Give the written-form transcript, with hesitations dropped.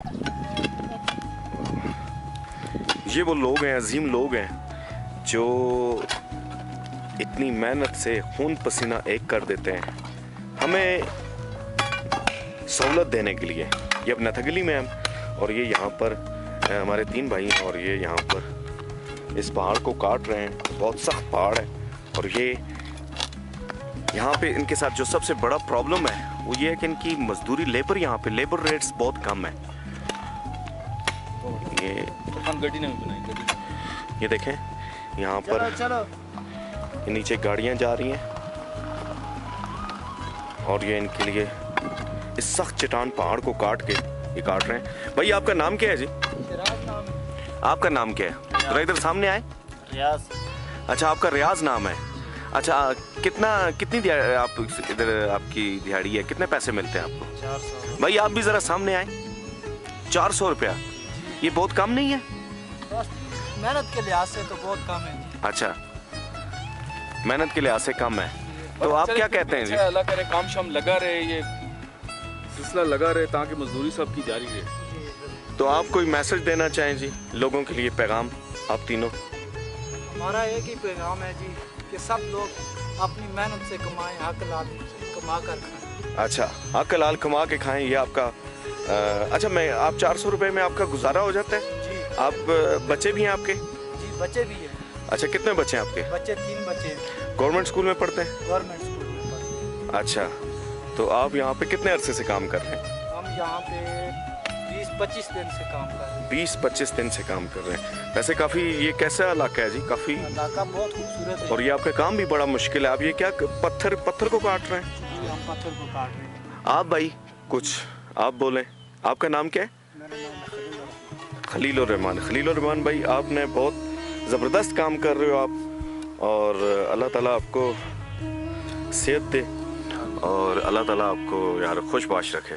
ये वो लोग हैं, अजीम लोग हैं जो इतनी मेहनत से खून पसीना एक कर देते हैं हमें सहूलत देने के लिए। ये अब नथगली में हम, और ये यहाँ पर हमारे 3 भाई हैं, और ये यहाँ पर इस पहाड़ को काट रहे हैं। बहुत सख्त पहाड़ है, और ये यहाँ पे इनके साथ जो सबसे बड़ा प्रॉब्लम है वो ये है कि इनकी मजदूरी, लेबर, यहाँ पे लेबर रेट्स बहुत कम है। ये देखें यहाँ पर ये नीचे गाड़ियाँ जा रही हैं, और ये इनके लिए इस सख्त चट्टान पहाड़ को काट के ये काट रहे हैं। भाई आपका नाम क्या है जी? आपका नाम क्या है? जरा इधर सामने आए। रियाज। अच्छा, आपका रियाज नाम है। अच्छा, कितनी आप इधर आपकी दिहाड़ी है, कितने पैसे मिलते हैं आपको? 400। भाई आप भी जरा सामने आए। 400 रुपया, ये बहुत कम नहीं है? मेहनत के लिहाज से तो बहुत कम है। अच्छा, मेहनत के लिहाज से कम है, तो आप क्या कहते हैं जी? अल्लाह करे काम शाम लगा रहे, ये सिलसिला लगा रहे ताकि मजदूरी सबकी जारी रहे। तो आप कोई मैसेज देना चाहें जी लोगों के लिए, पैगाम, आप तीनों? हमारा एक ही पैगाम है जी कि सब लोग अपनी मेहनत से कमाएं, हक लाल कमा कर खाएं। अच्छा, हक लाल कमा के खाएं, ये आपका अच्छा, मैं आप 400 रुपये में आपका गुजारा हो जाता है जी। आप बच्चे भी हैं आपके? जी, बच्चे भी हैं। अच्छा, कितने बच्चे हैं आपके? बच्चे 3 बच्चे हैं। गवर्नमेंट स्कूल में पढ़ते हैं? गवर्नमेंट स्कूल में पढ़ते हैं। अच्छा, तो आप यहाँ पे कितने अरसे से काम कर रहे हैं? हम यहाँ पे 20-25 दिन से काम कर रहे हैं। 20-25 दिन से काम कर रहे हैं। वैसे काफ़ी, ये कैसा इलाका है जी? काफ़ी इलाका बहुत खूबसूरत है। और ये आपका काम भी बड़ा मुश्किल है। आप ये क्या पत्थर को काट रहे हैं? जी, हम पत्थर को काट रहे हैं। आप भाई कुछ आप बोलें, आपका नाम क्या है? मेरा नाम खलील उर रहमान। खलील उर रहमान भाई, आपने बहुत ज़बरदस्त काम कर रहे हो आप, और अल्लाह ताला आपको सेहत दे, और अल्लाह ताला आपको यार खुशबाश रखे।